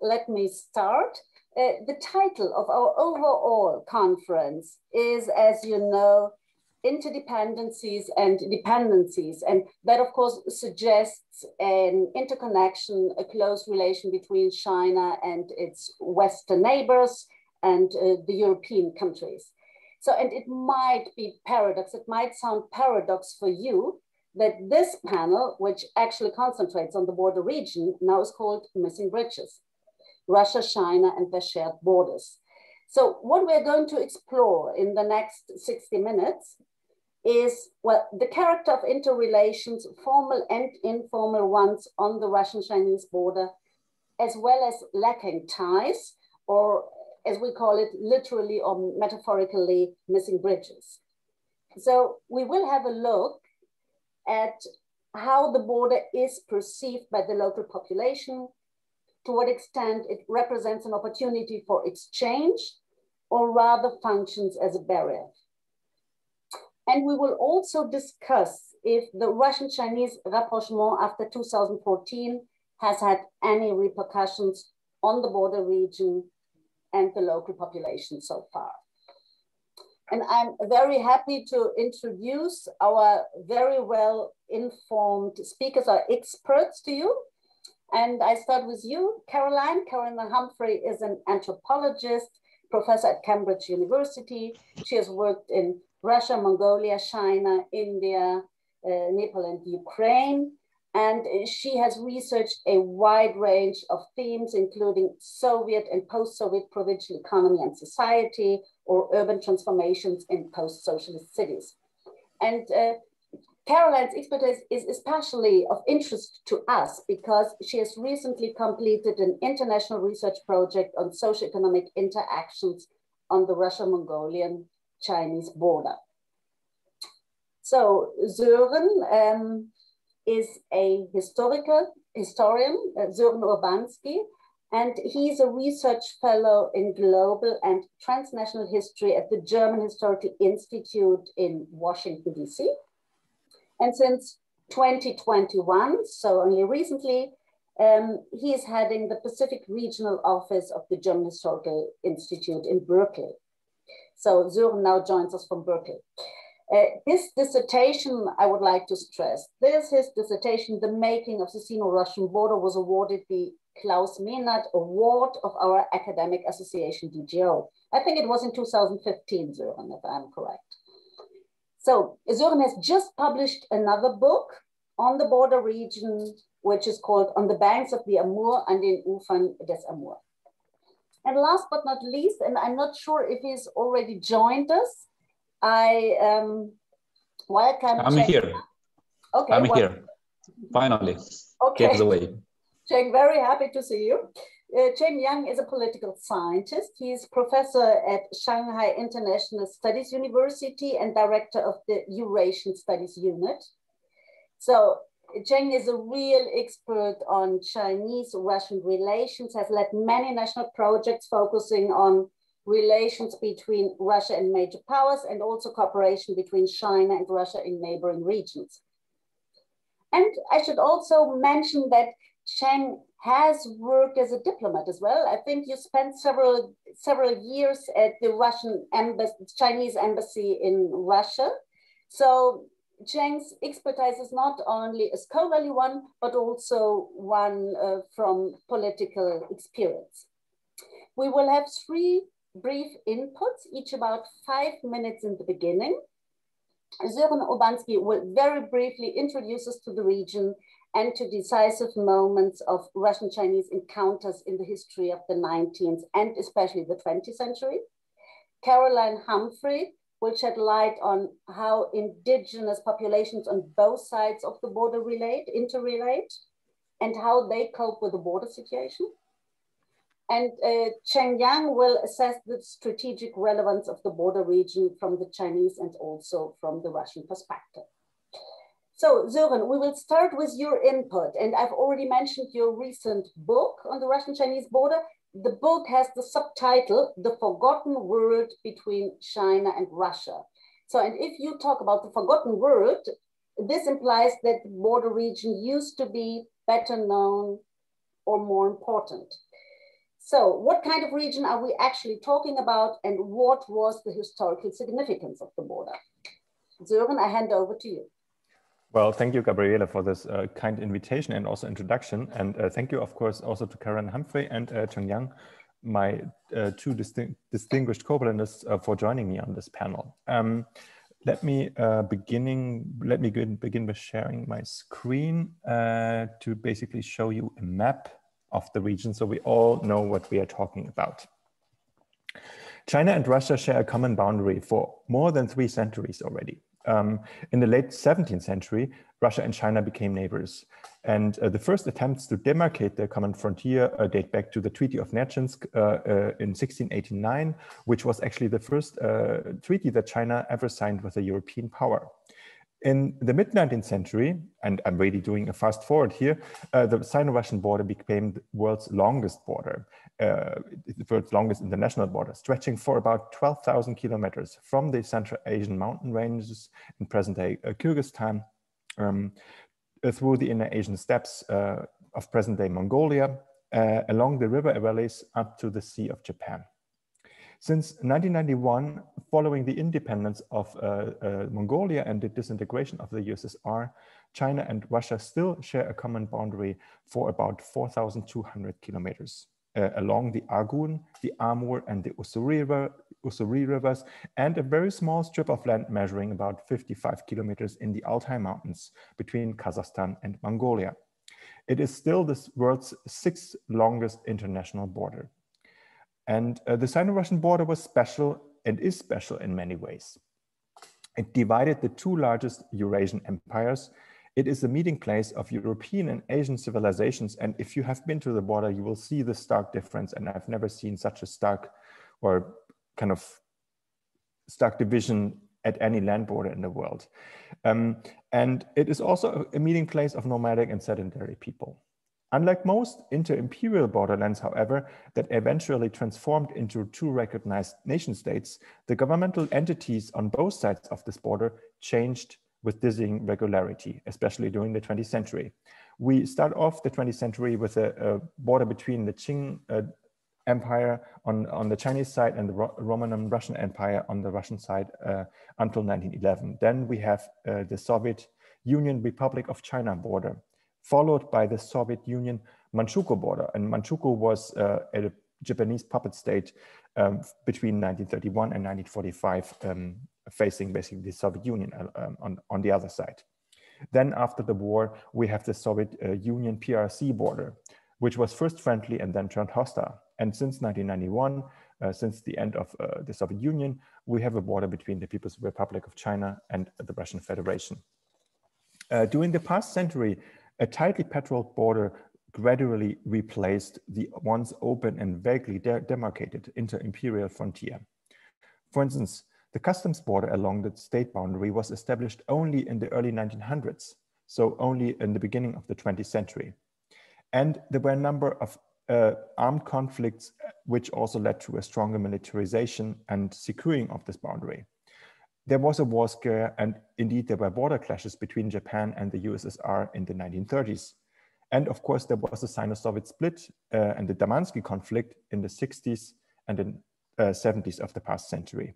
let me start. The title of our overall conference is, as you know, Interdependencies and Dependencies. And that, of course, suggests an interconnection, a close relation between China and its Western neighbors and the European countries. So, and it might be paradox, it might sound paradox for you that this panel, which actually concentrates on the border region, now is called Missing Bridges, Russia, China, and their shared borders. So what we're going to explore in the next 60 minutes is, well, the character of interrelations, formal and informal ones on the Russian-Chinese border, as well as lacking ties, or as we call it, literally or metaphorically, missing bridges. So we will have a look at how the border is perceived by the local population, to what extent it represents an opportunity for exchange, or rather functions as a barrier. And we will also discuss if the Russian-Chinese rapprochement after 2014 has had any repercussions on the border region and the local population so far. And I'm very happy to introduce our very well-informed speakers, our experts to you. And I start with you, Caroline. Caroline Humphrey is an anthropologist, professor at Cambridge University. She has worked in Russia, Mongolia, China, India, Nepal, and Ukraine. And she has researched a wide range of themes, including Soviet and post-Soviet provincial economy and society, or urban transformations in post-socialist cities. And Caroline's expertise is especially of interest to us because she has recently completed an international research project on socioeconomic interactions on the Russian-Mongolian-Chinese border. So Soeren is a historian, Soeren URBANSKY, and he's a research fellow in global and transnational history at the German Historical Institute in Washington, D.C. And since 2021, so only recently, he is heading the Pacific Regional Office of the German Historical Institute in Berkeley. So Soeren now joins us from Berkeley. His dissertation, I would like to stress, his dissertation, The Making of the Sino-Russian Border, was awarded the Klaus Mehnert Award of our academic association, DGO. I think it was in 2015, Soeren, if I'm correct. So Soeren has just published another book on the border region, which is called On the Banks of the Amur, an den Ufern des Amur. And last but not least, and I'm not sure if he's already joined us, I welcome. I'm Cheng. here. Okay, I'm here. Finally. Okay. Get away. Cheng, very happy to see you. Cheng Yang is a political scientist. He's professor at Shanghai International Studies University and director of the Eurasian Studies Unit. So Cheng is a real expert on Chinese-Russian relations, has led many national projects focusing on relations between Russia and major powers, and also cooperation between China and Russia in neighboring regions. And I should also mention that Cheng has worked as a diplomat as well. I think you spent several years at the Chinese embassy in Russia. So Cheng's expertise is not only a scholarly one, but also one from political experience. We will have 3 brief inputs, each about 5 minutes in the beginning. Soeren URBANSKY will very briefly introduce us to the region and to decisive moments of Russian-Chinese encounters in the history of the 19th and especially the 20th century. Caroline Humphrey will shed light on how indigenous populations on both sides of the border interrelate, and how they cope with the border situation. And Cheng Yang will assess the strategic relevance of the border region from the Chinese and also from the Russian perspective. So Soeren, we will start with your input. And I've already mentioned your recent book on the Russian-Chinese border. The book has the subtitle, The Forgotten World Between China and Russia. So, and if you talk about the forgotten world, this implies that the border region used to be better known or more important. So what kind of region are we actually talking about, and what was the historical significance of the border? Soeren, I hand over to you. Well, thank you, Gabriele, for this kind invitation and also introduction. And thank you, of course, also to Karen Humphrey and Cheng, my two distinguished co-panelists for joining me on this panel. Let me begin with sharing my screen to basically show you a map of the region so we all know what we are talking about. China and Russia share a common boundary for more than 3 centuries already. In the late 17th century, Russia and China became neighbors. And the first attempts to demarcate their common frontier date back to the Treaty of Nerchinsk in 1689, which was actually the first treaty that China ever signed with a European power. In the mid-19th century, and I'm really doing a fast forward here, the Sino-Russian border became the world's longest border, the world's longest international border, stretching for about 12,000 kilometers from the Central Asian mountain ranges in present-day Kyrgyzstan through the inner Asian steppes of present-day Mongolia, along the river valleys up to the Sea of Japan. Since 1991, following the independence of Mongolia and the disintegration of the USSR, China and Russia still share a common boundary for about 4,200 kilometers along the Argun, the Amur, and the Ussuri rivers, and a very small strip of land measuring about 55 kilometers in the Altai Mountains between Kazakhstan and Mongolia. It is still the world's 6th longest international border. And the Sino-Russian border was special and is special in many ways. It divided the 2 largest Eurasian empires. It is the meeting place of European and Asian civilizations. And if you have been to the border, you will see the stark difference. And I've never seen such a stark or kind of stark division at any land border in the world. And it is also a meeting place of nomadic and sedentary people. Unlike most inter-imperial borderlands, however, that eventually transformed into 2 recognized nation states, the governmental entities on both sides of this border changed with dizzying regularity, especially during the 20th century. We start off the 20th century with a border between the Qing Empire on the Chinese side and the Roman Russian Empire on the Russian side until 1911. Then we have the Soviet Union Republic of China border, followed by the Soviet Union Manchukuo border. And Manchukuo was a Japanese puppet state between 1931 and 1945, facing basically the Soviet Union on the other side. Then after the war, we have the Soviet Union PRC border, which was first friendly and then turned hostile. And since 1991, since the end of the Soviet Union, we have a border between the People's Republic of China and the Russian Federation. During the past century, a tightly patrolled border gradually replaced the once open and vaguely demarcated inter-imperial frontier. For instance, the customs border along the state boundary was established only in the early 1900s, so only in the beginning of the 20th century. And there were a number of armed conflicts, which also led to a stronger militarization and securing of this boundary. There was a war scare, and indeed there were border clashes between Japan and the USSR in the 1930s. And of course, there was the Sino-Soviet split and the Damansky conflict in the 60s and the 70s of the past century.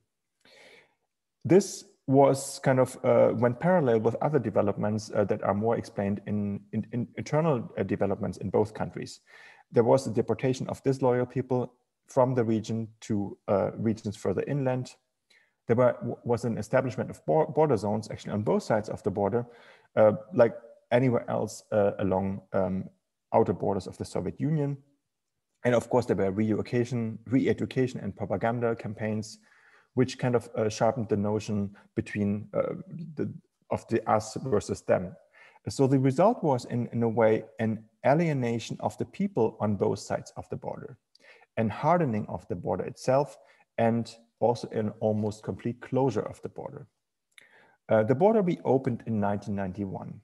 This was kind of went parallel with other developments that are more explained in internal developments in both countries. There was the deportation of disloyal people from the region to regions further inland. There was an establishment of border zones actually on both sides of the border, like anywhere else along outer borders of the Soviet Union. And of course, there were re-education and propaganda campaigns, which kind of sharpened the notion between of the us versus them. So the result was, in a way, an alienation of the people on both sides of the border, and hardening of the border itself, and also an almost complete closure of the border. The border reopened in 1991.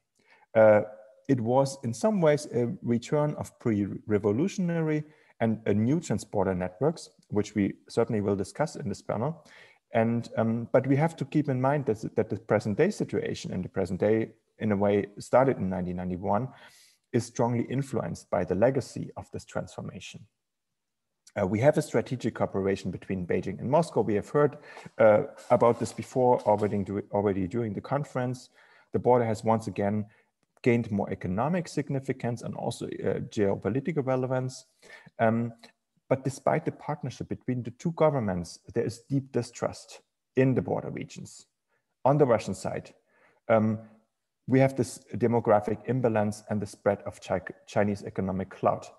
It was in some ways a return of pre-revolutionary and new transborder networks, which we certainly will discuss in this panel. And, but we have to keep in mind that the present day situation and the present day, in a way, started in 1991, is strongly influenced by the legacy of this transformation. We have a strategic cooperation between Beijing and Moscow. We have heard about this before already during the conference. The border has once again gained more economic significance and also geopolitical relevance. But despite the partnership between the two governments, there is deep distrust in the border regions. On the Russian side, we have this demographic imbalance and the spread of Chinese economic clout,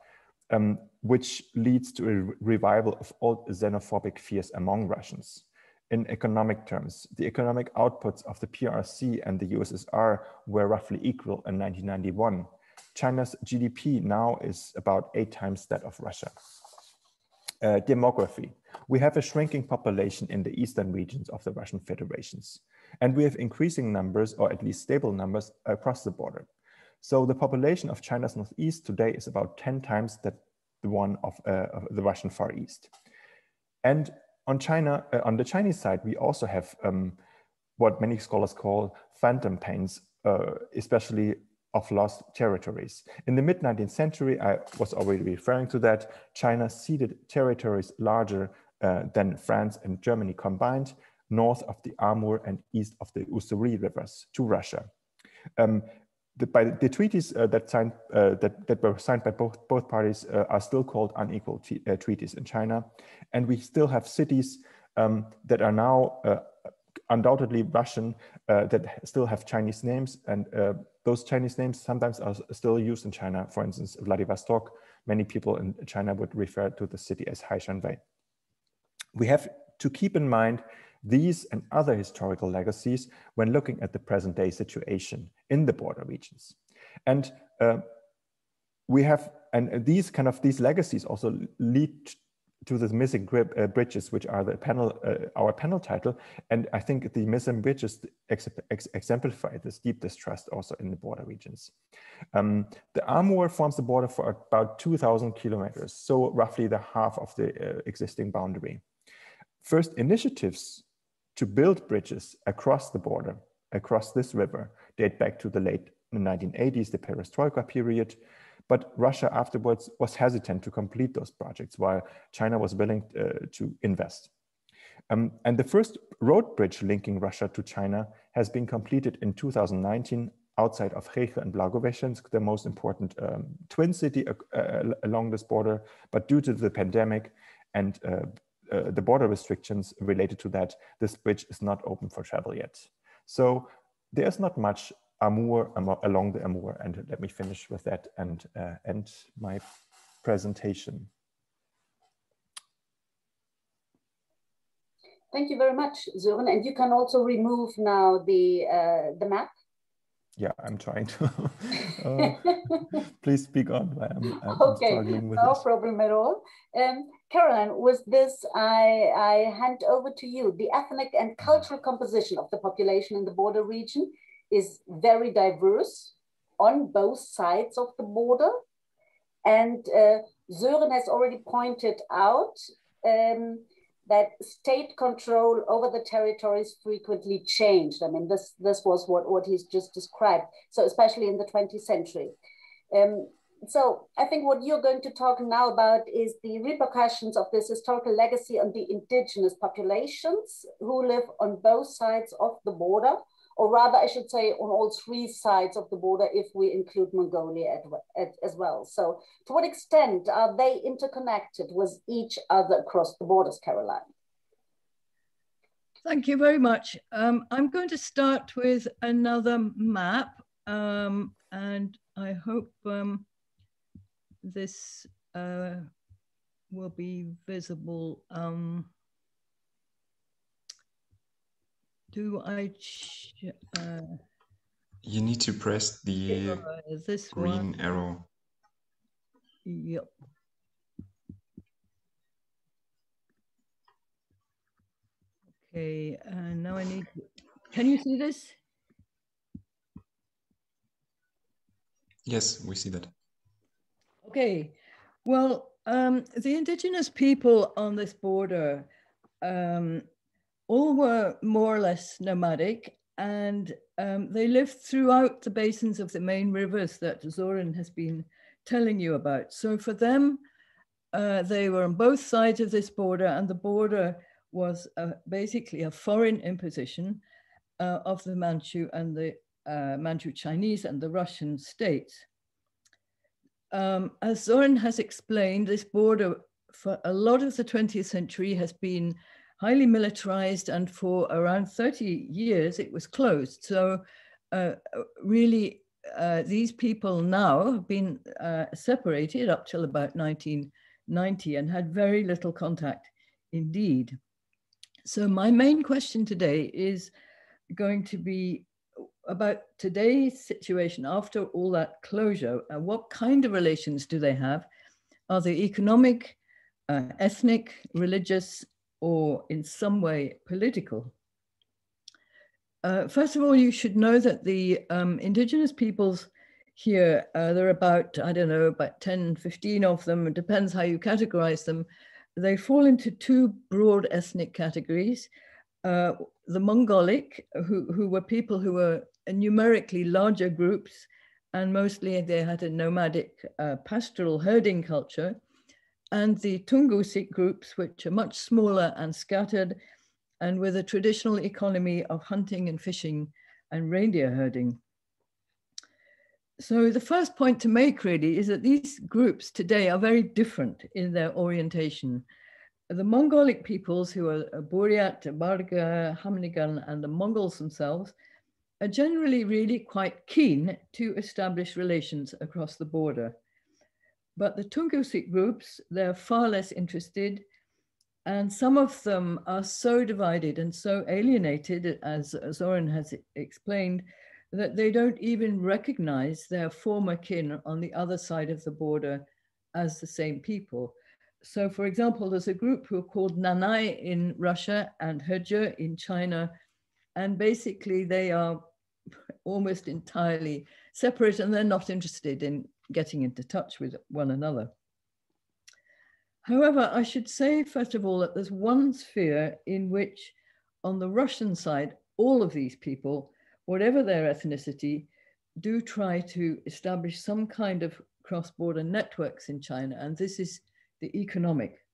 which leads to a revival of old xenophobic fears among Russians. In economic terms, the economic outputs of the PRC and the USSR were roughly equal in 1991. China's GDP now is about 8 times that of Russia. Demography. We have a shrinking population in the eastern regions of the Russian federations, and we have increasing numbers, or at least stable numbers, across the border. So the population of China's northeast today is about 10 times the one of the Russian Far East. And on the Chinese side, we also have what many scholars call phantom pains, especially of lost territories. In the mid-19th century, I was already referring to that, China ceded territories larger than France and Germany combined, north of the Amur and east of the Ussuri rivers to Russia. By the treaties that were signed by both parties are still called unequal treaties in China. And we still have cities that are now undoubtedly Russian that still have Chinese names. And those Chinese names sometimes are still used in China. For instance, Vladivostok, many people in China would refer to the city as Haishanwei. We have to keep in mind these and other historical legacies when looking at the present day situation in the border regions. And these legacies also lead to the missing bridges, which are our panel title. And I think the missing bridges exemplify this deep distrust also in the border regions. The Amur forms the border for about 2,000 kilometers, so roughly the half of the existing boundary. First initiatives to build bridges across the border, across this river, date back to the late 1980s, the Perestroika period. But Russia afterwards was hesitant to complete those projects while China was willing to invest. And the first road bridge linking Russia to China has been completed in 2019 outside of Cheng and Blagoveschensk, the most important twin city along this border. But due to the pandemic and the border restrictions related to that, this bridge is not open for travel yet. So there's not much Amur along the Amur, and let me finish with that and end my presentation. Thank you very much, Soeren. And you can also remove now the map. Yeah, I'm trying to. Please speak on. I'm okay, struggling with no this. problem at all. Caroline, with this, I hand over to you. The ethnic and cultural composition of the population in the border region is very diverse on both sides of the border. And Soeren has already pointed out that state control over the territories frequently changed. I mean, this was what he's just described. So especially in the 20th century. So I think what you're going to talk now about is the repercussions of this historical legacy on the indigenous populations who live on both sides of the border, or rather I should say on all 3 sides of the border if we include Mongolia as well. So to what extent are they interconnected with each other across the borders, Caroline? Thank you very much. I'm going to start with another map, and I hope this will be visible. Do I? You need to press the this green one. arrow. Yep. Okay, and now I need. Can you see this? Yes, we see that. Okay, well, the indigenous people on this border all were more or less nomadic, and they lived throughout the basins of the main rivers that Soeren has been telling you about. So for them, they were on both sides of this border, and the border was basically a foreign imposition of the Manchu and the Manchu Chinese and the Russian states. As Soeren has explained, this border for a lot of the 20th century has been highly militarized, and for around 30 years it was closed. So really, these people now have been separated up till about 1990 and had very little contact indeed. So my main question today is going to be about today's situation after all that closure. What kind of relations do they have? Are they economic, ethnic, religious, or in some way political? First of all, you should know that the indigenous peoples here, there are about, I don't know, about 10, 15 of them. It depends how you categorize them. They fall into two broad ethnic categories. The Mongolic, who were people who were numerically larger groups, and mostly they had a nomadic pastoral herding culture, and the Tungusic groups, which are much smaller and scattered, and with a traditional economy of hunting and fishing and reindeer herding. So the first point to make really is that these groups today are very different in their orientation. The Mongolic peoples, who are Buryat, Barga, Hamnigan, and the Mongols themselves, are generally really quite keen to establish relations across the border. But the Tungusic groups, they're far less interested, and some of them are so divided and so alienated, as Soeren has explained, that they don't even recognize their former kin on the other side of the border as the same people. So for example, there's a group who are called Nanai in Russia and Hezhe in China, and basically they are almost entirely separate, and they're not interested in getting into touch with one another. However, I should say, first of all, that there's one sphere in which, on the Russian side, all of these people, whatever their ethnicity, do try to establish some kind of cross-border networks in China, and this is the economic.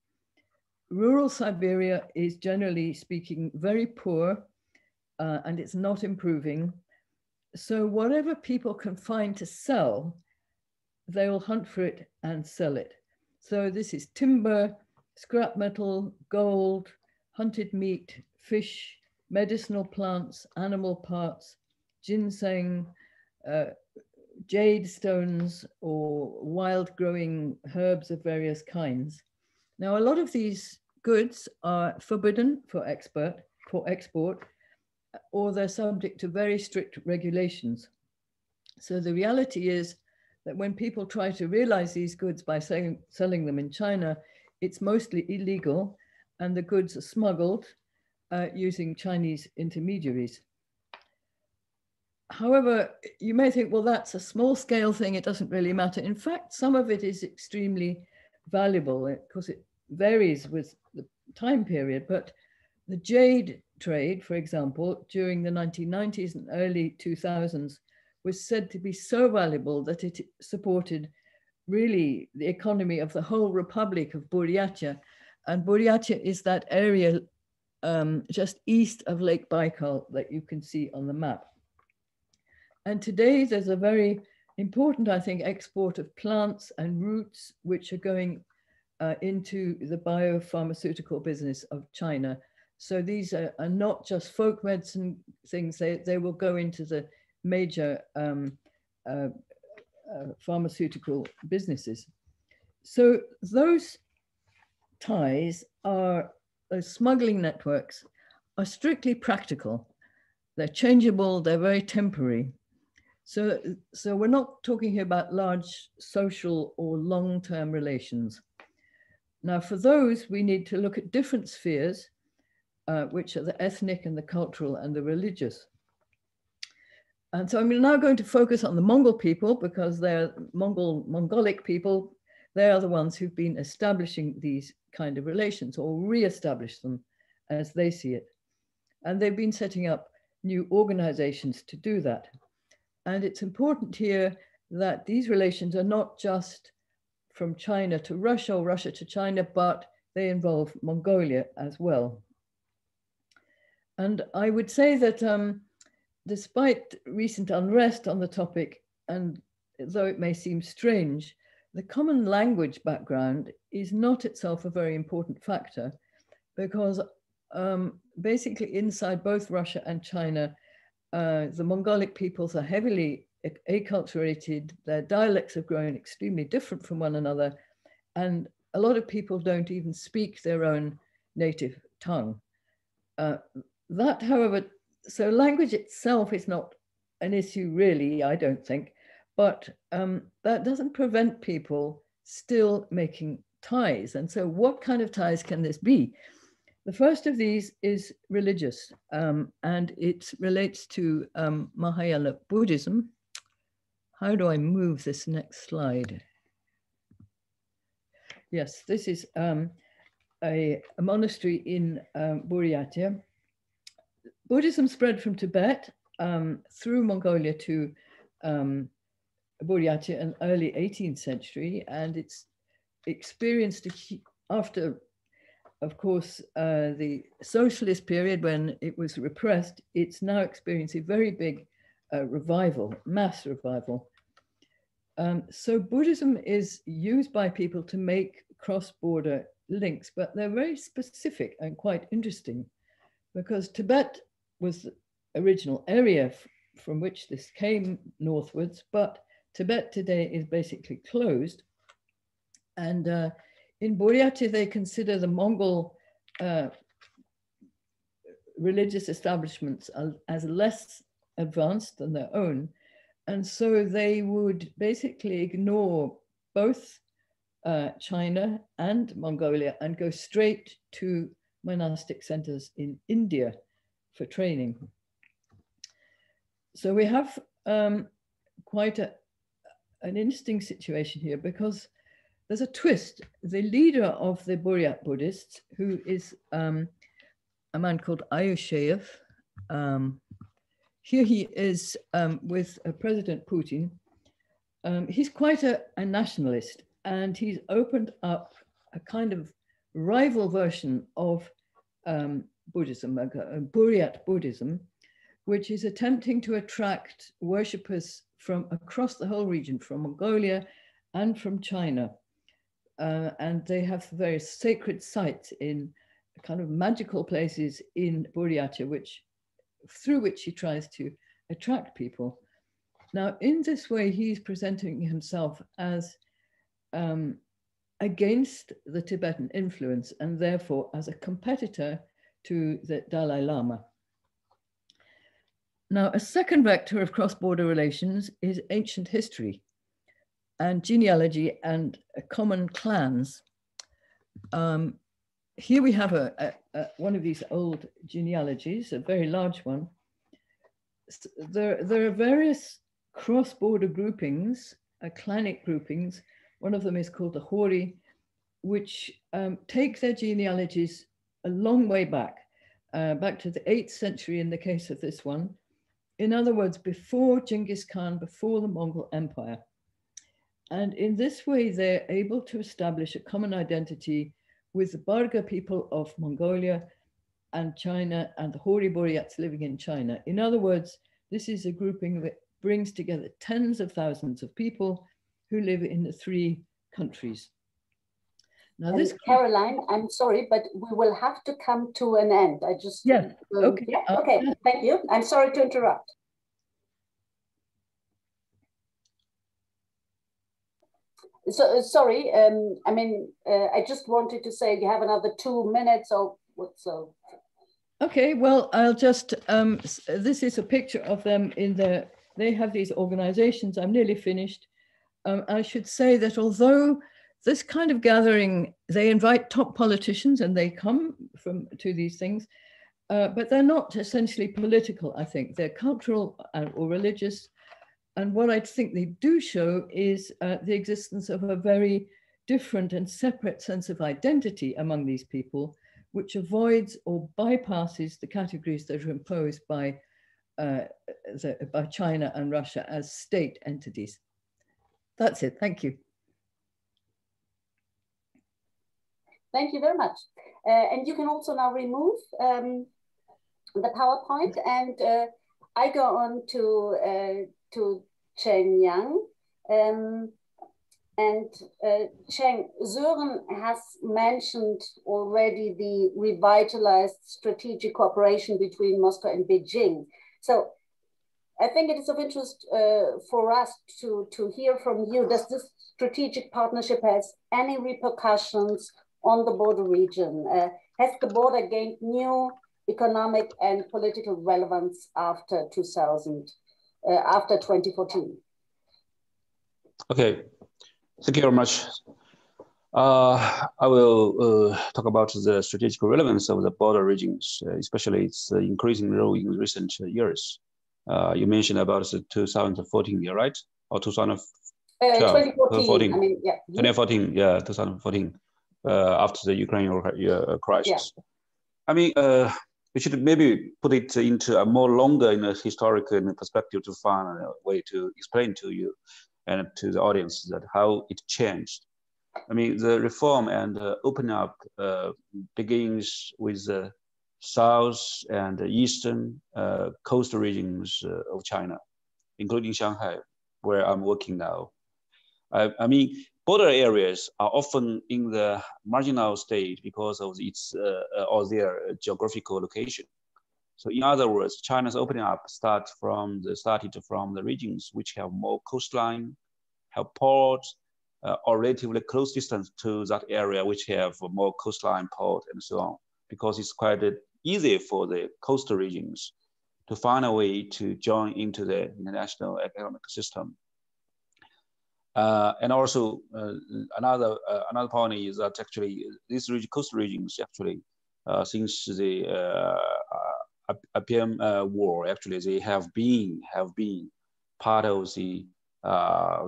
Rural Siberia is, generally speaking, very poor, and it's not improving. So whatever people can find to sell, they will hunt for it and sell it. So this is timber, scrap metal, gold, hunted meat, fish, medicinal plants, animal parts, ginseng, jade stones, or wild growing herbs of various kinds. Now, a lot of these goods are forbidden for export, or they're subject to very strict regulations. So the reality is that when people try to realize these goods by selling them in China, it's mostly illegal, and the goods are smuggled using Chinese intermediaries. However, you may think, well, that's a small scale thing, it doesn't really matter. In fact, some of it is extremely valuable because it varies with the time period, but the jade trade, for example, during the 1990s and early 2000s, was said to be so valuable that it supported really the economy of the whole Republic of Buryatia. And Buryatia is that area just east of Lake Baikal that you can see on the map. And today there's a very important, I think, export of plants and roots, which are going into the biopharmaceutical business of China. So these are not just folk medicine things, they will go into the major pharmaceutical businesses. So those ties are, those smuggling networks are strictly practical. They're changeable, they're very temporary. So we're not talking here about large social or long-term relations. Now for those, we need to look at different spheres, which are the ethnic and the cultural and the religious. And so I'm now going to focus on the Mongol people because they're Mongolic people. They are the ones who've been establishing these kind of relations or re-establish them as they see it. And they've been setting up new organizations to do that. And it's important here that these relations are not just from China to Russia or Russia to China, but they involve Mongolia as well. And I would say that despite recent unrest on the topic, and though it may seem strange, the common language background is not itself a very important factor, because basically inside both Russia and China, the Mongolic peoples are heavily acculturated, their dialects have grown extremely different from one another, and a lot of people don't even speak their own native tongue. That, however, so language itself is not an issue really, I don't think, but that doesn't prevent people still making ties. And so what kind of ties can this be? The first of these is religious, and it relates to Mahayana Buddhism. How do I move this next slide? Yes, this is a monastery in Buryatia. Buddhism spread from Tibet through Mongolia to Buryatia in early 18th century, and it's experienced after, of course, the socialist period when it was repressed. It's now experiencing a very big revival, mass revival. So Buddhism is used by people to make cross-border links, but they're very specific and quite interesting, because Tibet was the original area from which this came northwards, but Tibet today is basically closed. And in Buryatia, they consider the Mongol religious establishments as less advanced than their own. And so they would basically ignore both China and Mongolia and go straight to monastic centers in India for training. So we have quite an interesting situation here, because there's a twist. The leader of the Buryat Buddhists, who is a man called Ayushev, here he is with President Putin. He's quite a nationalist, and he's opened up a kind of rival version of Buddhism, Buryat Buddhism, which is attempting to attract worshippers from across the whole region, from Mongolia and from China. And they have various sacred sites in kind of magical places in Buryatia, through which he tries to attract people. Now, in this way, he's presenting himself as against the Tibetan influence, and therefore as a competitor to the Dalai Lama. Now, a second vector of cross-border relations is ancient history and genealogy and common clans. Here we have one of these old genealogies, a very large one. There are various cross-border groupings, clanic groupings. One of them is called the Hori, which take their genealogies a long way back, back to the 8th century in the case of this one. In other words, before Genghis Khan, before the Mongol Empire. And in this way, they're able to establish a common identity with the Barga people of Mongolia and China and the Hori Buryats living in China. In other words, this is a grouping that brings together tens of thousands of people who live in the 3 countries. Now this Caroline, I'm sorry, but we will have to come to an end. I just yes, okay. Yeah, okay, thank you. I'm sorry to interrupt. So sorry, I mean, I just wanted to say you have another 2 minutes or what, so. Okay, well, I'll just, this is a picture of them they have these organizations. I'm nearly finished. I should say that although this kind of gathering, they invite top politicians and they come to these things, but they're not essentially political, I think. They're cultural or religious. And what I think they do show is the existence of a very different and separate sense of identity among these people, which avoids or bypasses the categories that are imposed by China and Russia as state entities. That's it. Thank you. Thank you very much. And you can also now remove the PowerPoint, and I go on to Cheng Yang. Cheng, Soeren has mentioned already the revitalized strategic cooperation between Moscow and Beijing. So I think it is of interest for us to hear from you. Does this strategic partnership has any repercussions on the border region? Has the border gained new economic and political relevance after 2014? Okay, thank you very much. I will talk about the strategic relevance of the border regions, especially its increasing role in recent years. You mentioned about 2014, yeah, right? Or 2014. I mean, yeah. 2014, yeah, 2014, after the Ukraine crisis. Yeah. I mean, we should maybe put it into a more longer in a historical perspective to find a way to explain to you and to the audience that how it changed. I mean, the reform and open up begins with the south and the eastern coastal regions of China, including Shanghai, where I'm working now. I mean, border areas are often in the marginal state because of its or their geographical location. So in other words, China's opening up started from the regions which have more coastline, have ports, or relatively close distance to that area which have more coastline, port, and so on, because it's quite easy for the coastal regions to find a way to join into the international economic system. And also another point is that actually these coastal regions actually since the Opium War, actually they have been part of the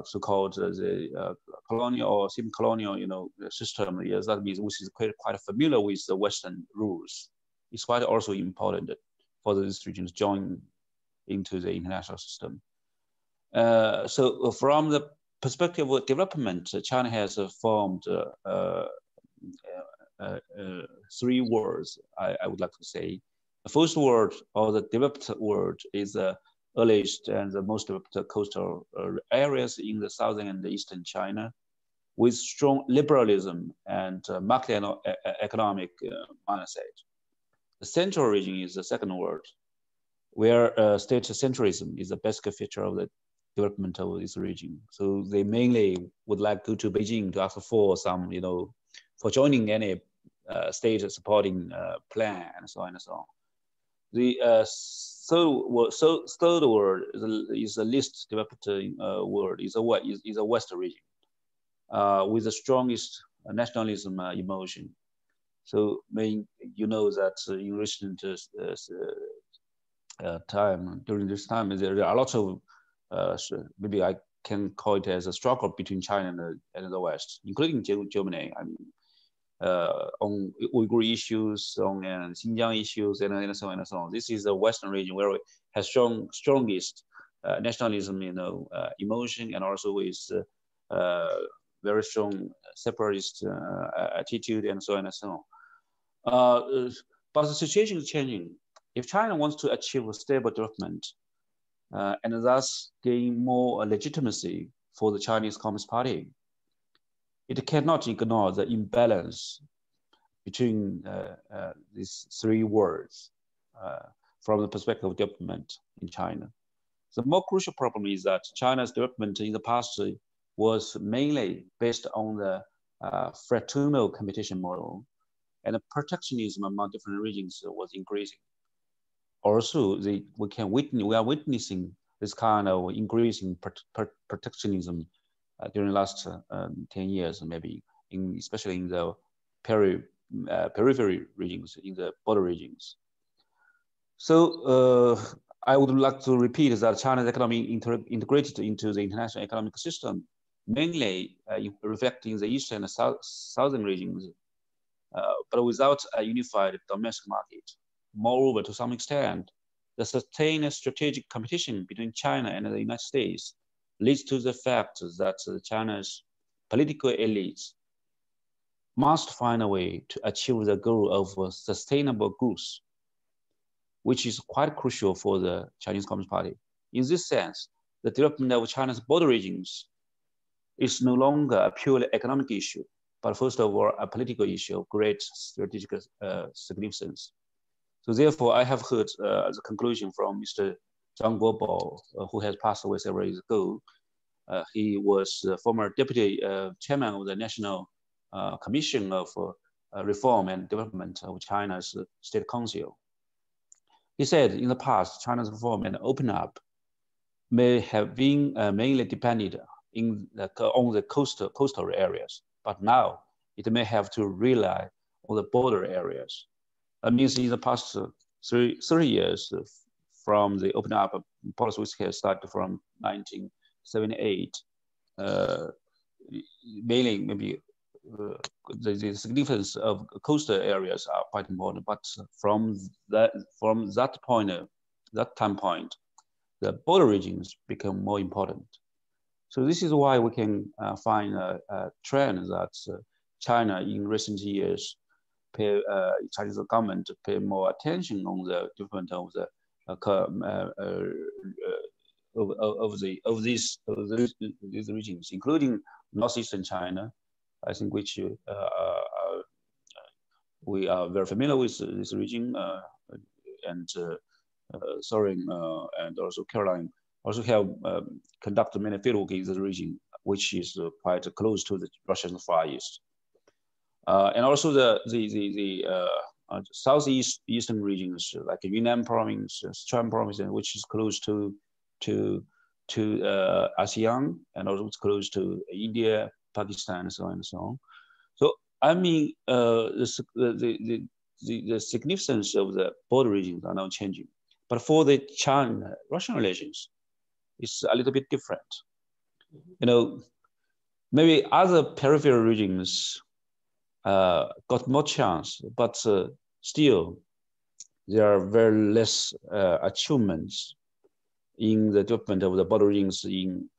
so-called the colonial or semi-colonial system. Yes, that means which is quite familiar with the Western rules. It's quite also important for these regions join into the international system. So from the perspective of development, China has formed three words, I would like to say. The first word, or the developed word, is the earliest and the most developed coastal areas in the southern and the eastern China, with strong liberalism and market economic mindset. The central region is the second word, where state centralism is the basic feature of the development of this region. So they mainly would like to go to Beijing to ask for some, for joining any state supporting plan and so on and so on. The third word is the least developed word, is a West region with the strongest nationalism emotion. So you know that in recent time, during this time, there are lots of maybe I can call it as a struggle between China and the West, including Germany. I mean, on Uyghur issues, on Xinjiang issues, and so on and so on. This is the Western region where it has strongest nationalism, emotion, and also with very strong separatist attitude, and so on and so on. But the situation is changing. If China wants to achieve a stable development and thus gain more legitimacy for the Chinese Communist Party, it cannot ignore the imbalance between these three words from the perspective of development in China. The more crucial problem is that China's development in the past was mainly based on the fraternal competition model, and the protectionism among different regions was increasing. Also, we are witnessing this kind of increasing protectionism during the last 10 years, maybe, especially in the periphery regions, in the border regions. So I would like to repeat that China's economy integrated into the international economic system, mainly reflecting the eastern and southern regions, but without a unified domestic market. Moreover, to some extent, the sustained strategic competition between China and the United States leads to the fact that China's political elites must find a way to achieve the goal of sustainable growth, which is quite crucial for the Chinese Communist Party. In this sense, the development of China's border regions is no longer a purely economic issue, but first of all, a political issue of great strategic significance. So therefore, I have heard the conclusion from Mr. Zhang Guobao, who has passed away several years ago. He was the former deputy chairman of the National Commission of Reform and Development of China's State Council. He said in the past, China's reform and open up may have been mainly dependent on the coastal areas, but now it may have to rely on the border areas. That means in the past 30 years from the open up policy, which has started from 1978, mainly maybe the significance of coastal areas are quite important, but from that time point, the border regions become more important. So this is why we can find a trend that China in recent years, Chinese government pay more attention on the development of the of these regions, including northeastern China, I think, which we are very familiar with this region, and Soeren and also Caroline also have conducted many fieldwork in this region, which is quite close to the Russian Far East. And also the southeastern regions like Yunnan province, Sichuan province, which is close to ASEAN, and also it's close to India, Pakistan, and so on and so on. So I mean, the significance of the border regions are now changing, but for the China-Russian relations, it's a little bit different. You know, maybe other peripheral regions got more chance, but still there are very less achievements in the development of the border regions in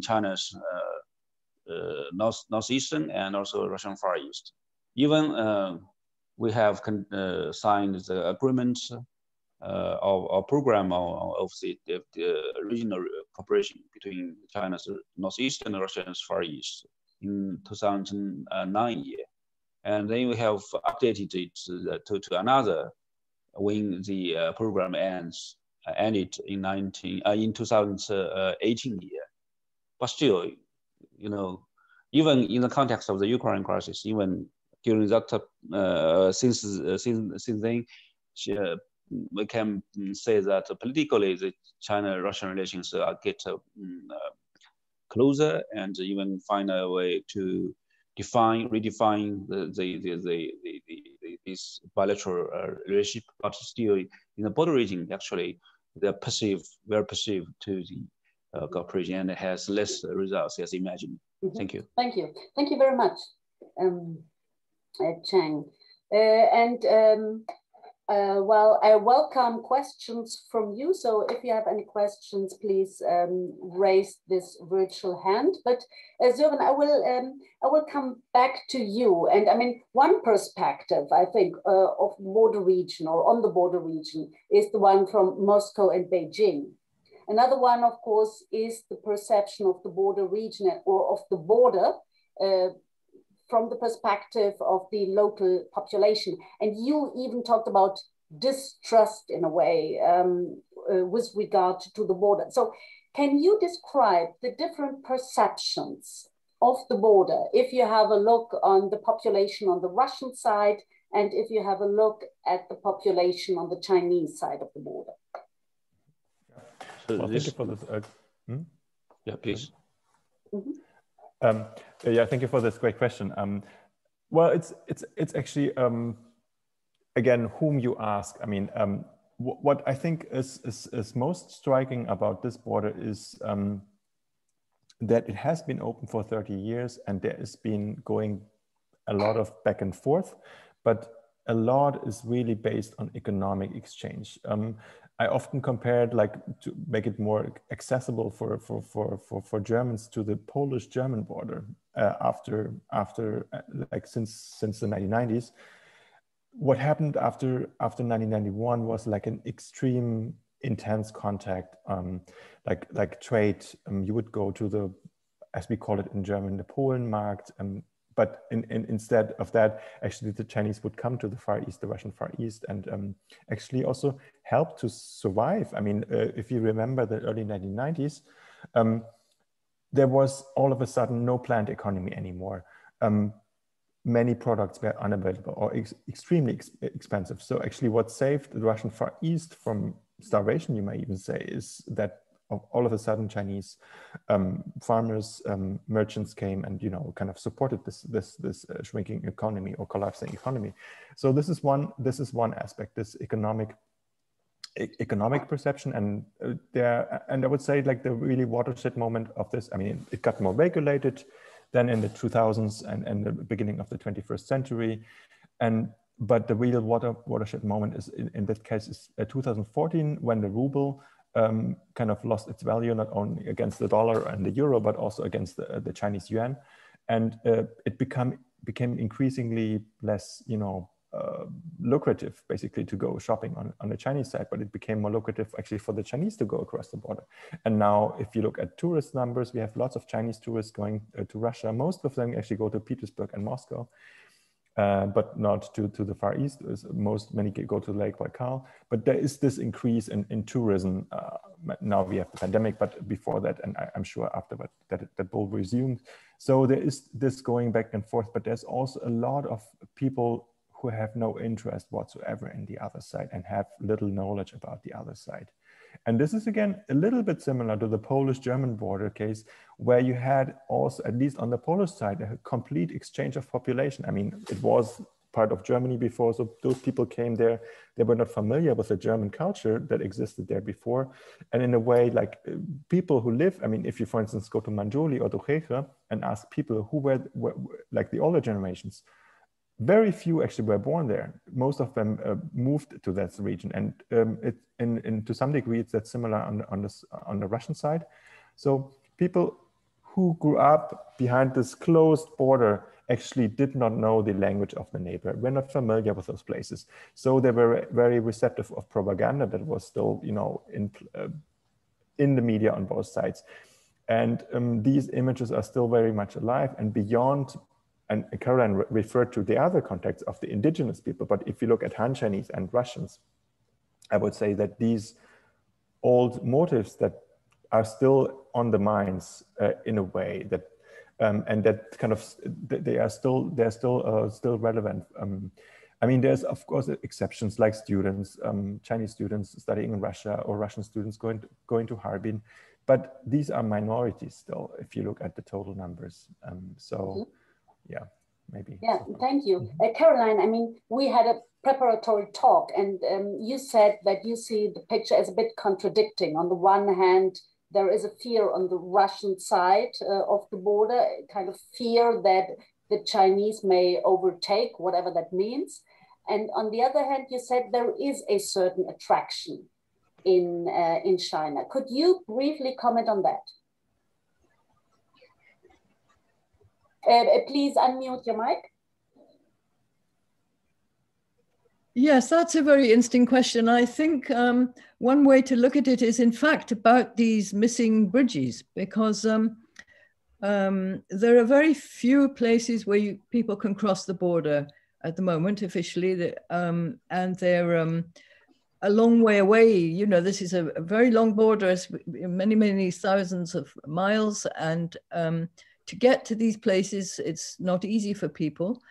China's northeastern and also Russian Far East. Even we have signed the agreement or program of the regional cooperation between China's northeast and Russia's Far East in 2009 year. And then we have updated it to another when the program ended in 2018 year. But still, you know, even in the context of the Ukraine crisis, even during that since then, we can say that politically the China-Russian relations get closer, and even find a way to redefine this bilateral relationship. But still, in the border region, actually, they're very perceived to the cooperation, and it has less results as imagined. Mm-hmm. Thank you. Thank you. Thank you very much, Cheng. Well, I welcome questions from you. So if you have any questions, please raise this virtual hand. But Soeren, I will come back to you. And I mean, one perspective, I think, of border region or on the border region is the one from Moscow and Beijing. Another one, of course, is the perception of the border region or of the border from the perspective of the local population. And you even talked about distrust in a way with regard to the border. So can you describe the different perceptions of the border if you have a look on the population on the Russian side and if you have a look at the population on the Chinese side of the border? Well, thank you for this. Yeah, please. Mm-hmm. Yeah, thank you for this great question. Well, it's actually again whom you ask. I mean, what I think is most striking about this border is that it has been open for 30 years, and there has been going a lot of back and forth, but a lot is really based on economic exchange. I often compared, like, to make it more accessible for Germans, to the Polish-German border after like since the 1990s. What happened after 1991 was like an extreme intense contact, like trade. You would go to the, as we call it in German, the Polenmarkt, but instead of that, actually the Chinese would come to the Far East, the Russian Far East, and actually also help to survive. I mean, if you remember the early 1990s, there was all of a sudden no planned economy anymore. Many products were unavailable or extremely expensive. So actually what saved the Russian Far East from starvation, you may even say, is that all of a sudden Chinese farmers, merchants came and, you know, kind of supported this shrinking economy or collapsing economy. So this is one aspect, this economic perception, and and I would say, like, the really watershed moment of this. I mean, it got more regulated than in the 2000s and the beginning of the 21st century, but the real watershed moment is in that case is 2014, when the ruble kind of lost its value, not only against the dollar and the euro, but also against the Chinese yuan. And it became increasingly less, you know, lucrative, basically, to go shopping on the Chinese side, but it became more lucrative actually for the Chinese to go across the border. And now, if you look at tourist numbers, we have lots of Chinese tourists going to Russia. Most of them actually go to Petersburg and Moscow. But not to the Far East. Many go to Lake Baikal. But there is this increase in tourism. Now we have the pandemic, but before that, and I'm sure after that will resume. So there is this going back and forth, but there's also a lot of people who have no interest whatsoever in the other side and have little knowledge about the other side. And this is, again, a little bit similar to the Polish-German border case, where you had also, at least on the Polish side, a complete exchange of population. I mean, it was part of Germany before, so those people came there. They were not familiar with the German culture that existed there before. And in a way, like, people who live, I mean, if you, for instance, go to Manjuli or Duchesne and ask people who were like the older generations, very few actually were born there. Most of them moved to that region, and to some degree, it's that similar on the Russian side. So people who grew up behind this closed border actually did not know the language of the neighbor. We're not familiar with those places, so they were very receptive of propaganda that was still, you know, in the media on both sides, and these images are still very much alive and beyond. And Caroline referred to the other contexts of the indigenous people, but if you look at Han Chinese and Russians, I would say that these old motives that are still on the minds in a way that, and that kind of, they're still relevant. I mean, there's of course exceptions, like students, Chinese students studying in Russia, or Russian students going to Harbin, but these are minorities still, if you look at the total numbers. Yeah, maybe. Yeah, thank you. Caroline, I mean, we had a preparatory talk, and you said that you see the picture as a bit contradicting. On the one hand, there is a fear on the Russian side of the border, kind of fear that the Chinese may overtake, whatever that means. And on the other hand, you said there is a certain attraction in China. Could you briefly comment on that? Please unmute your mic. Yes, that's a very interesting question. I think one way to look at it is, in fact, about these missing bridges, because there are very few places where people can cross the border at the moment officially, and they're a long way away. You know, this is a very long border, many, many thousands of miles, and to get to these places, it's not easy for people.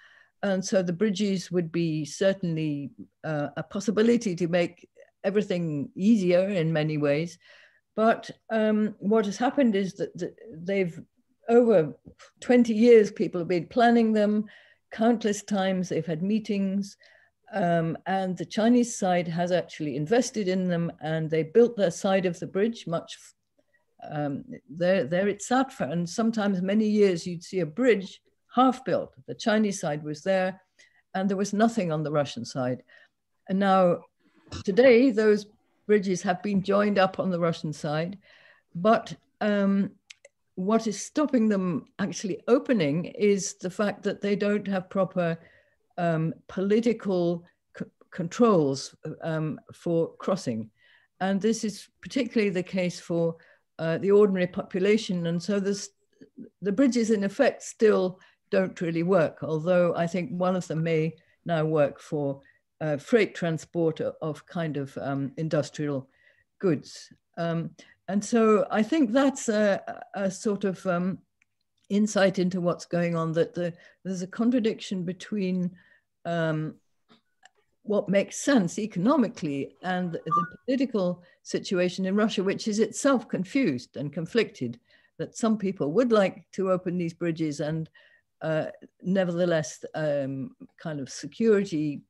And so the bridges would be certainly a possibility to make everything easier in many ways. But what has happened is that they've, over 20 years, people have been planning them countless times. They've had meetings, and the Chinese side has actually invested in them, and they built their side of the bridge much. There it sat for, and sometimes many years you'd see a bridge half built. The Chinese side was there, and there was nothing on the Russian side. And now today those bridges have been joined up on the Russian side, but what is stopping them actually opening is the fact that they don't have proper political controls for crossing. And this is particularly the case for the ordinary population. And so the bridges in effect still don't really work, although I think one of them may now work for freight transport of kind of industrial goods. And so I think that's a sort of insight into what's going on, that there's a contradiction between what makes sense economically and the political situation in Russia, which is itself confused and conflicted, that some people would like to open these bridges and nevertheless kind of security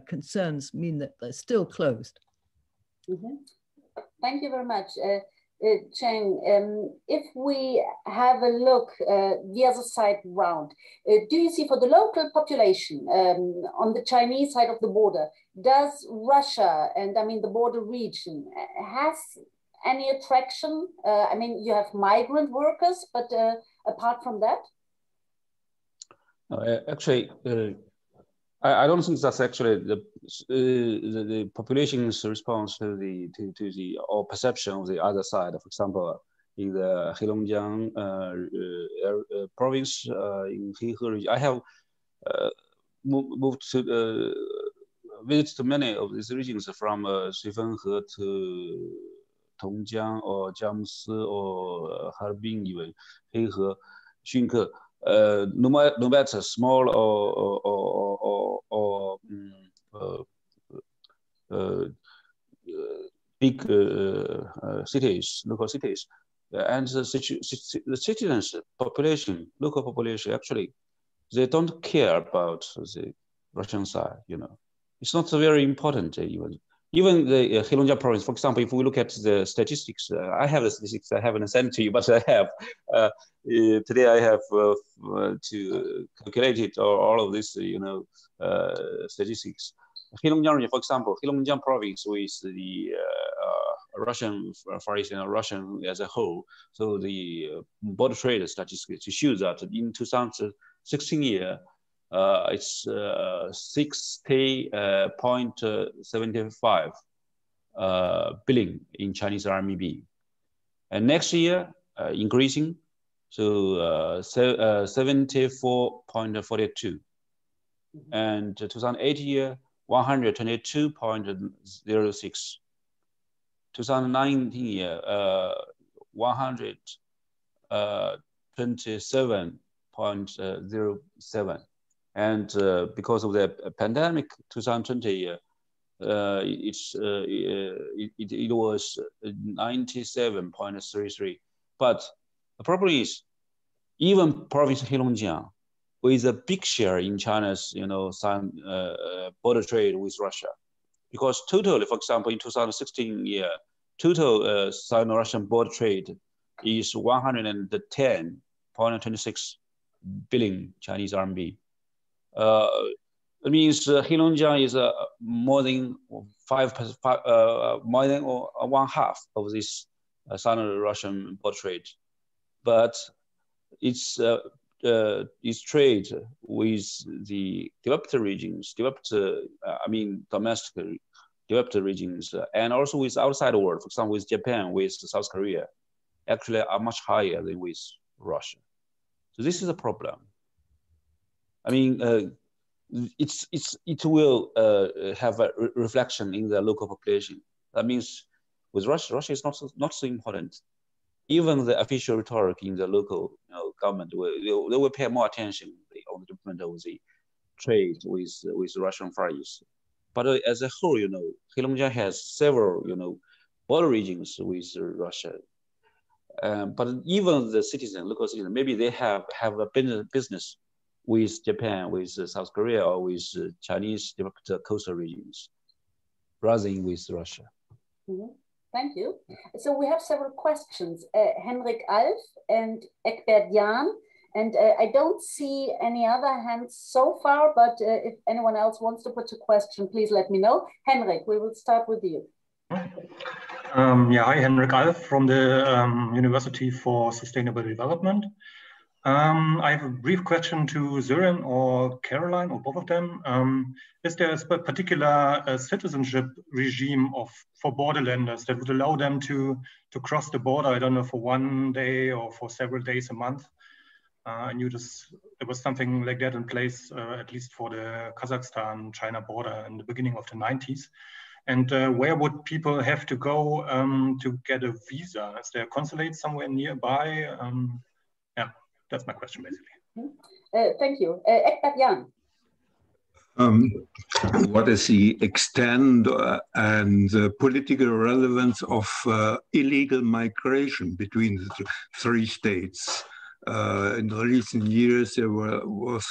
concerns mean that they're still closed. Mm-hmm. Thank you very much. Cheng, if we have a look the other side round, do you see for the local population on the Chinese side of the border, does Russia, and I mean the border region, has any attraction? I mean, you have migrant workers, but apart from that? Actually, I don't think that's actually the population's response to the or perception of the other side. For example, in the Heilongjiang province, in Heihe region, I have moved to visit to many of these regions from Fehlende to Tongjiang or Jiangsu or Harbin, even Heihe, Xunke. No matter small or big cities, local cities, and the citizens, population, local population, actually, they don't care about the Russian side. You know, it's not very important even the Heilongjiang province, for example, if we look at the statistics, I have the statistics, I haven't sent to you, but I have. Today I have to calculate it, or all of this, statistics. Heilongjiang, for example, Heilongjiang province with the Russian Far East and Russian as a whole. So the border trade statistics show that in 2016 year, it's 60.75 billion in Chinese RMB, and next year increasing to 74.42, and 2008 year 122.06, 2019 year 127.07. And because of the pandemic, 2020 year, it was 97.33. But the problem is, even province Heilongjiang, with a big share in China's, border trade with Russia, because totally, for example, in 2016 year, total Cyano-Russian border trade is 110.26 billion Chinese RMB. It means Heilongjiang is more than more than one half of this Sino-Russian border trade, but its trade with the developed regions, domestic developed regions, and also with outside the world, for example, with Japan, with South Korea, actually are much higher than with Russia. So this is a problem. I mean, it will have a reflection in the local population. That means with Russia is not so important. Even the official rhetoric in the local government, they will pay more attention on the development of the trade with Russian Far East. But as a whole, Heilongjiang has several border regions with Russia. But even the local citizens, maybe they have a business with Japan, with South Korea, or with Chinese developed coastal regions, rather than with Russia. Mm-hmm. Thank you. So we have several questions. Henrik Alf and Ekbert Jan, and I don't see any other hands so far, but if anyone else wants to put a question, please let me know. Henrik, we will start with you. Yeah, hi, Henrik Alf from the University for Sustainable Development. I have a brief question to Soeren or Caroline, or both of them. Is there a particular citizenship regime for borderlanders that would allow them to cross the border, I don't know, for one day or for several days a month? I knew there was something like that in place, at least for the Kazakhstan-China border in the beginning of the 90s. And where would people have to go to get a visa? Is there a consulate somewhere nearby? Yeah, that's my question, basically. Thank you. Ekbat Jan. What is the extent and the political relevance of illegal migration between the three states? In the recent years, there was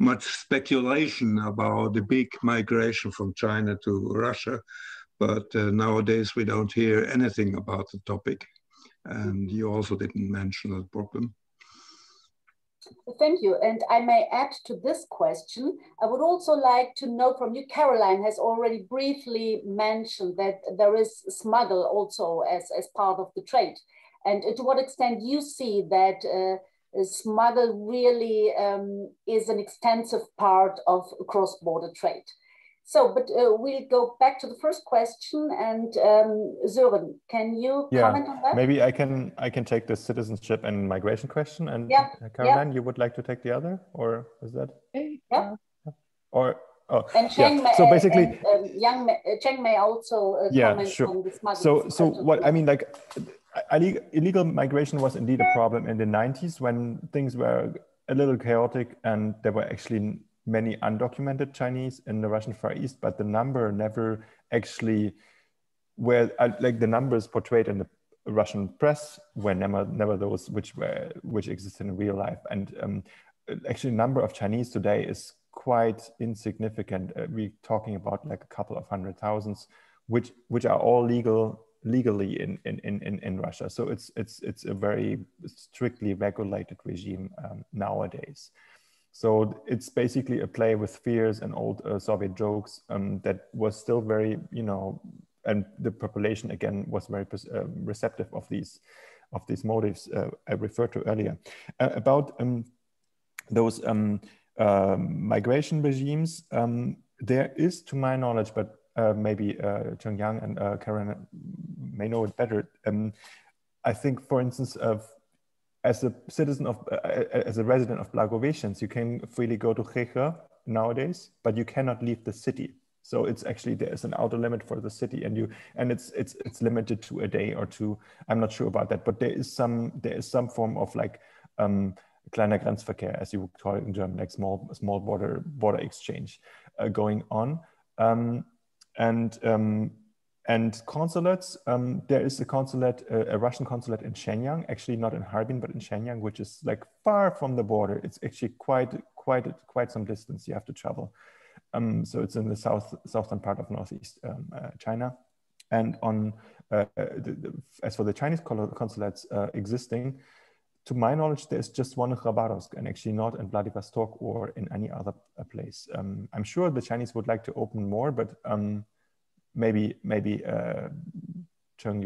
much speculation about the big migration from China to Russia, but nowadays we don't hear anything about the topic. And you also didn't mention that problem. Thank you. And I may add to this question, I would also like to know from you, Caroline has already briefly mentioned that there is smuggle also as part of the trade. And to what extent you see that smuggle really is an extensive part of cross-border trade. So, but we'll go back to the first question, and Soeren, can you comment on that? Maybe I can take the citizenship and migration question, and Caroline, you would like to take the other, or is that? Yeah. Or and Cheng may, so basically, Cheng may also comment on the smuggling. So what I mean, like, illegal migration was indeed a problem in the 90s when things were a little chaotic, and there were actually many undocumented Chinese in the Russian Far East, but the number never actually like the numbers portrayed in the Russian press were never those which exist in real life. And actually, the number of Chinese today is quite insignificant. We're talking about like a couple of 100,000, which are all legally in Russia. So it's a very strictly regulated regime nowadays. So it's basically a play with fears and old Soviet jokes that was still very, and the population again was very receptive of these motives I referred to earlier. About those migration regimes, there is, to my knowledge, but maybe Cheng Yang and Karen may know it better. I think, for instance, as a citizen as a resident of Blagoveshchensk, you can freely go to Cheche nowadays, but you cannot leave the city. So it's actually, there is an outer limit for the city, and it's limited to a day or two. I'm not sure about that, but there is some form of like kleiner Grenzverkehr, as you would call it in German, like small border exchange going on, and consulates. There is a Russian consulate in Shenyang, actually not in Harbin, but in Shenyang, which is like far from the border. It's actually quite some distance you have to travel. So it's in the southern part of northeast China. And on as for the Chinese consulates existing, to my knowledge, there's just one in Khabarovsk, and actually not in Vladivostok or in any other place. I'm sure the Chinese would like to open more, but maybe Cheng,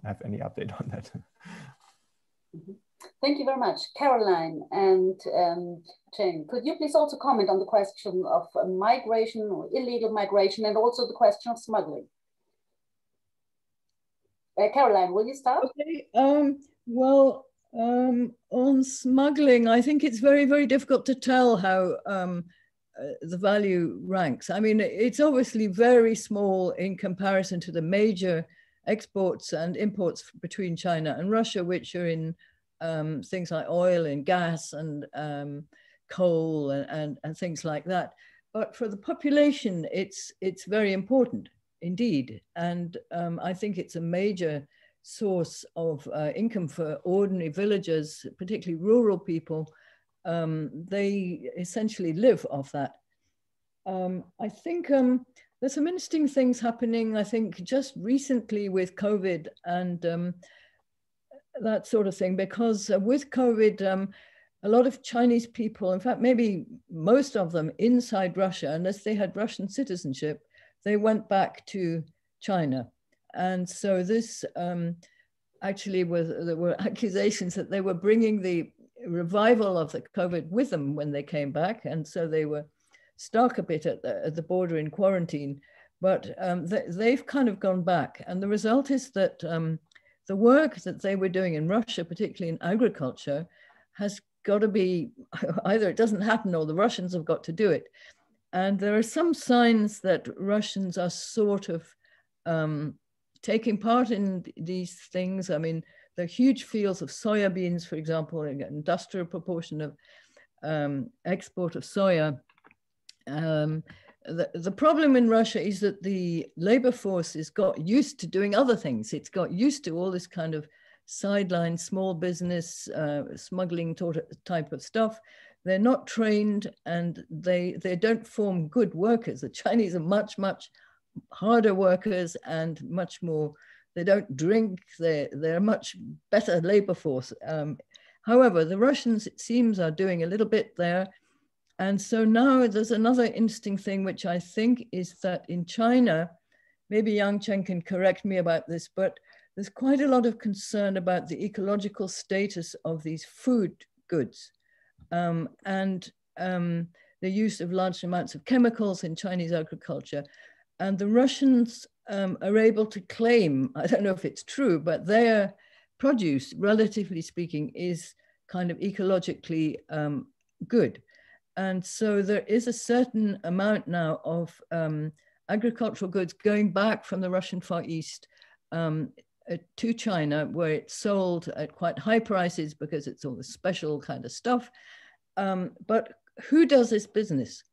have any update on that? Thank you very much, Caroline and Cheng. Could you please also comment on the question of migration or illegal migration, and also the question of smuggling? Caroline, will you start? Okay. Well, on smuggling, I think it's very, very difficult to tell how the value ranks. I mean, it's obviously very small in comparison to the major exports and imports between China and Russia, which are in things like oil and gas and coal and things like that. But for the population, it's very important indeed. And I think it's a major source of income for ordinary villagers, particularly rural people. They essentially live off that. I think there's some interesting things happening, I think, just recently with COVID and that sort of thing, because with COVID, a lot of Chinese people, in fact, maybe most of them inside Russia, unless they had Russian citizenship, they went back to China. And so this actually there were accusations that they were bringing the revival of the COVID with them when they came back. And so they were stuck a bit at the border in quarantine, but they've kind of gone back. And the result is that the work that they were doing in Russia, particularly in agriculture, has got to be, either it doesn't happen or the Russians have got to do it. And there are some signs that Russians are sort of taking part in these things. I mean, there are huge fields of soya beans, for example, an industrial proportion of export of soya. The problem in Russia is that the labor force has got used to doing other things. It's got used to all this kind of sideline, small business, smuggling type of stuff. They're not trained and they don't form good workers. The Chinese are much, much harder workers and much more, they don't drink, they're a much better labor force. However, the Russians, it seems, are doing a little bit there. And so now there's another interesting thing, which I think is that in China, maybe Yang Cheng can correct me about this, but there's quite a lot of concern about the ecological status of these food goods and the use of large amounts of chemicals in Chinese agriculture. And the Russians are able to claim, I don't know if it's true, but their produce, relatively speaking, is kind of ecologically good. And so there is a certain amount now of agricultural goods going back from the Russian Far East to China, where it's sold at quite high prices because it's all this special kind of stuff. But who does this business?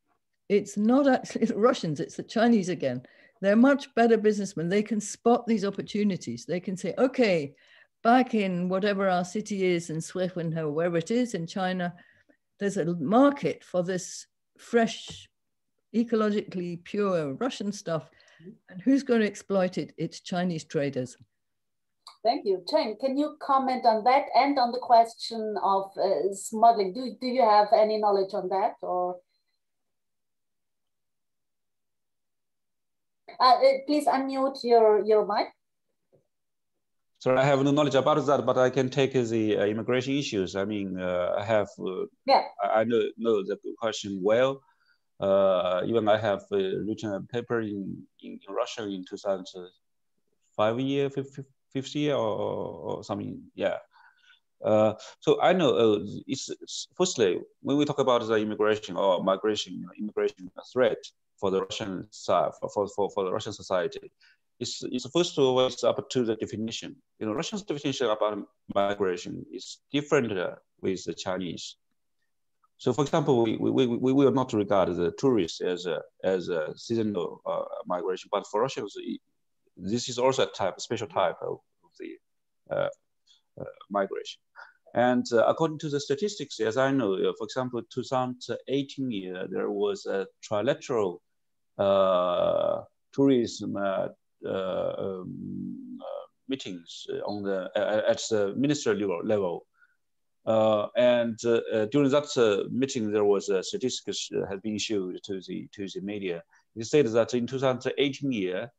It's not actually the Russians, it's the Chinese again. They're much better businessmen. They can spot these opportunities. They can say, okay, back in whatever our city is in Soeren or wherever it is in China, there's a market for this fresh, ecologically pure Russian stuff. And who's going to exploit it? It's Chinese traders. Thank you. Cheng, can you comment on that and on the question of smuggling? Do you have any knowledge on that? Or please unmute your mic. So I have no knowledge about that, but I can take the immigration issues. I mean, I have, I know the question well. Even I have written a paper in Russia in 2005 fifth year or something, yeah. So I know it's firstly, when we talk about the immigration or migration, immigration threat for the Russian side, for the Russian society, it's first of all, it's up to the definition. Russia's definition about migration is different with the Chinese. So, for example, we will not regard the tourists as a seasonal migration, but for Russians, this is also a special type of the migration. And according to the statistics, as I know, for example, 2018 year, there was a trilateral tourism meetings at the ministerial level. And during that meeting, there was a statistics had been issued to the media. It said that in 2018 year,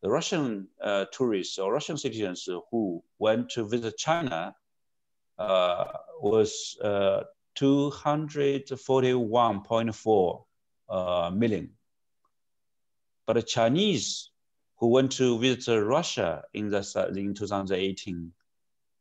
the Russian tourists or Russian citizens who went to visit China was 241.4 million. But the Chinese who went to visit Russia in 2018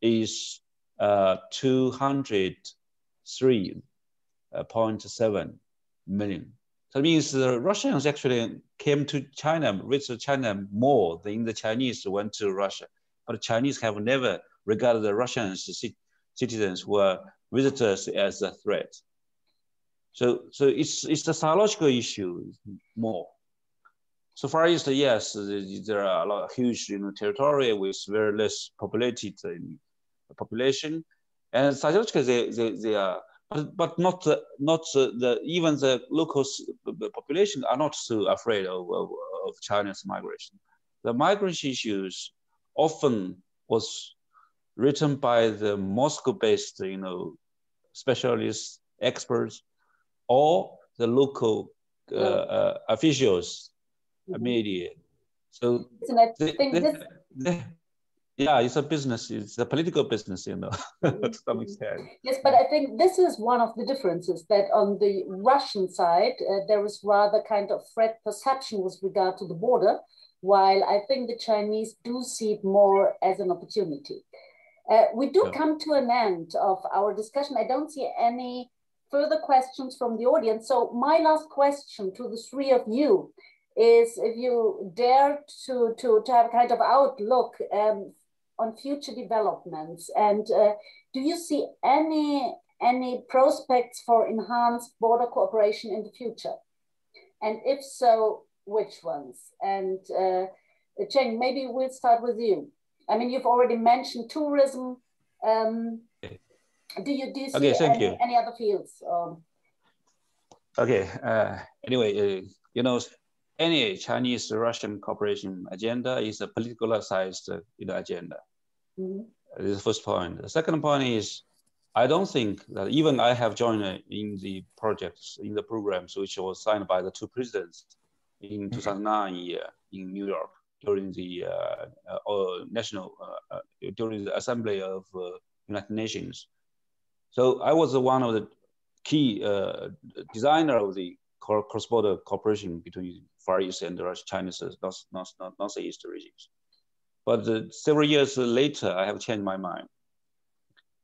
is 203.7 million. So that means the Russians actually came to China, visited China more than the Chinese went to Russia. But the Chinese have never regarded the Russian citizens who are visitors as a threat. So it's a psychological issue more. So Far East, yes, there are a lot of huge territory with very less populated population, and psychologically they are, but not even the local population are not so afraid of China's migration. The migration issues often was written by the Moscow-based specialists, experts, or the local officials, media. So yeah, it's a business. It's a political business, you know, to some extent. Yes, but I think this is one of the differences, that on the Russian side, there is rather kind of threat perception with regard to the border, while I think the Chinese do see it more as an opportunity. We do come to an end of our discussion. I don't see any further questions from the audience. So my last question to the three of you is if you dare to have a kind of outlook on future developments, and do you see any prospects for enhanced border cooperation in the future? And if so, which ones? And Cheng, maybe we'll start with you. I mean, you've already mentioned tourism. Do you see any other fields? Okay. Anyway, you know, any Chinese-Russian cooperation agenda is a politicalized agenda. Mm-hmm. This is the first point. The second point is, I don't think that even I have joined in the projects, in the programs, which was signed by the two presidents in 2009 in New York during the during the Assembly of United Nations. So I was one of the key designer of the cross-border cooperation between Far East and the Chinese Northeast regions. But several years later, I have changed my mind.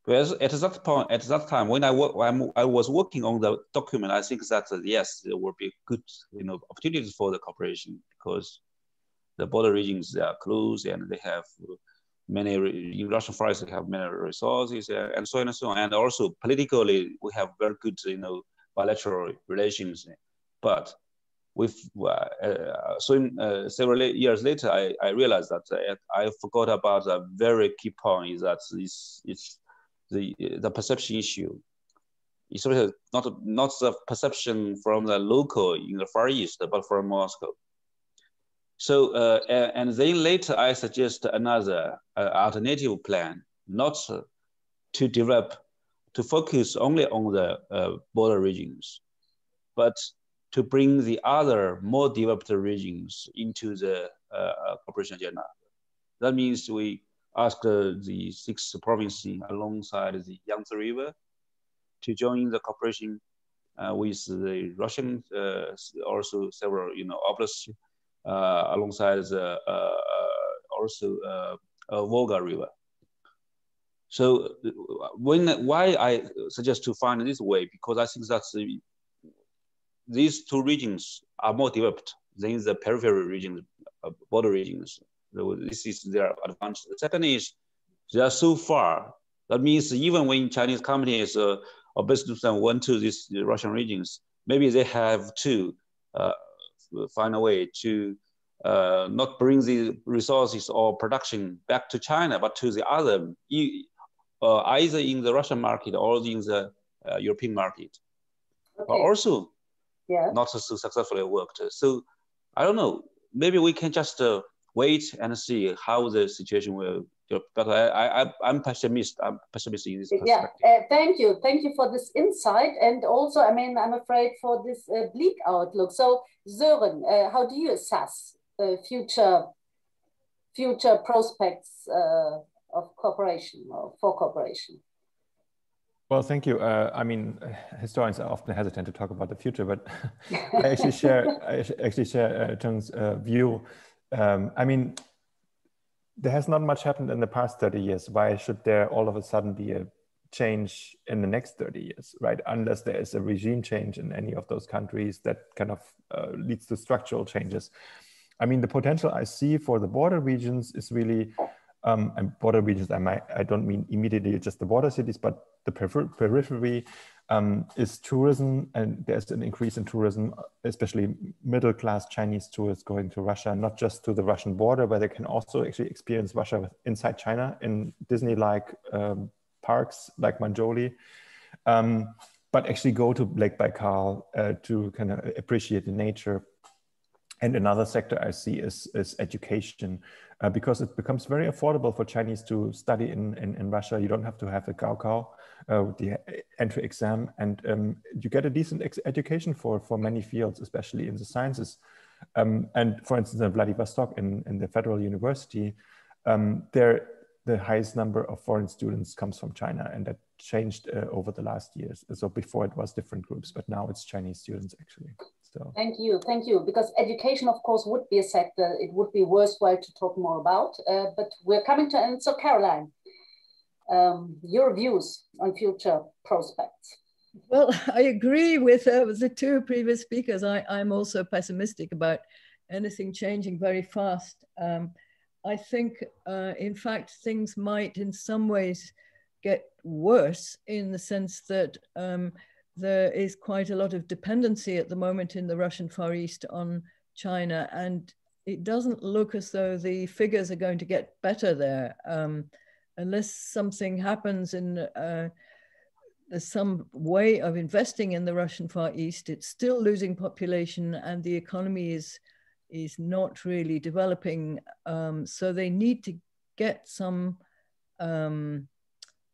Whereas at that time, when I was working on the document, I think that yes, there would be good opportunities for the cooperation, because the border regions, they are close and they have many, in Russian Far East, they have many resources and so on and so on. And also politically, we have very good bilateral relations. But with several years later, I realized that I forgot about a very key point, is that it's the perception issue. It's not the perception from the local in the Far East, but from Moscow. So, and then later I suggest another alternative plan, not to focus only on the border regions, but to bring the other more developed regions into the cooperation agenda. That means we asked the 6 provinces alongside the Yangtze River to join the cooperation with the Russian, also several oblasts alongside the Volga River. So why I suggest to find this way, because I think that these two regions are more developed than the peripheral regions, border regions. So this is their advantage. The second is they are so far. That means even when Chinese companies or businessmen went to these Russian regions, maybe they have to find a way to not bring the resources or production back to China, but to the other, either in the Russian market or in the European market. Okay. But also not so successfully worked. So I don't know, maybe we can just wait and see how the situation will go. But I'm pessimist. I'm pessimistic in this perspective. Yeah, thank you for this insight, and also, I mean, I'm afraid for this bleak outlook. So, Soeren, how do you assess future prospects of cooperation or for cooperation? Well, thank you. I mean, historians are often hesitant to talk about the future, but I actually share Cheng's view. I mean, there has not much happened in the past 30 years. Why should there all of a sudden be a change in the next 30 years, right? Unless there is a regime change in any of those countries that kind of leads to structural changes. I mean, the potential I see for the border regions is really, and border regions, I don't mean immediately just the border cities, but the periphery is tourism, and there's an increase in tourism, especially middle-class Chinese tourists going to Russia, not just to the Russian border, but they can also actually experience Russia inside China in Disney-like parks like Manjoli, but actually go to Lake Baikal to kind of appreciate the nature. And another sector I see is education, because it becomes very affordable for Chinese to study in Russia. You don't have to have a Gaokao, the entry exam, and you get a decent education for many fields, especially in the sciences. And for instance, in Vladivostok, in the Federal University, the highest number of foreign students comes from China, and that changed over the last years. So before it was different groups, but now it's Chinese students actually. So thank you. Because education, of course, would be a sector it would be worthwhile to talk more about. But we're coming to end. So Caroline, your views on future prospects. Well, I agree with the two previous speakers. I'm also pessimistic about anything changing very fast. I think, in fact, things might in some ways get worse in the sense that there is quite a lot of dependency at the moment in the Russian Far East on China, and it doesn't look as though the figures are going to get better there unless something happens in some way of investing in the Russian Far East. It's still losing population and the economy is not really developing. So they need to get some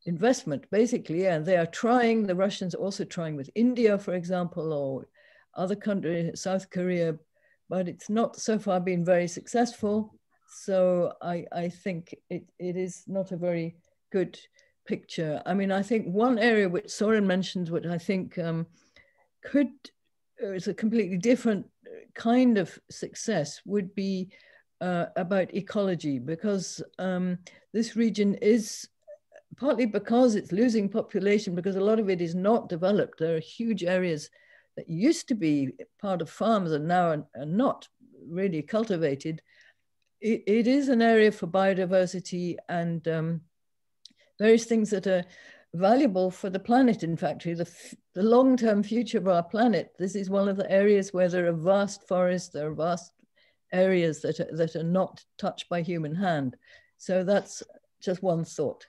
investment, basically. And they are trying, the Russians are also trying with India, for example, or other countries, South Korea, but it's not so far been very successful. So I think it is not a very good picture. I mean, I think one area which Soeren mentioned, which I think is a completely different kind of success, would be about ecology, because this region is, partly because it's losing population, because a lot of it is not developed. There are huge areas that used to be part of farms and now are not really cultivated. It is an area for biodiversity and various things that are valuable for the planet. In fact, the long-term future of our planet. This is one of the areas where there are vast forests, there are vast areas that are not touched by human hand. So that's just one thought.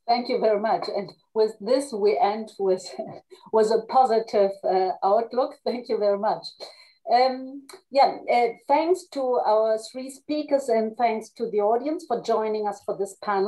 Thank you very much. And with this, we end with a positive outlook. Thank you very much. Thanks to our three speakers and thanks to the audience for joining us for this panel.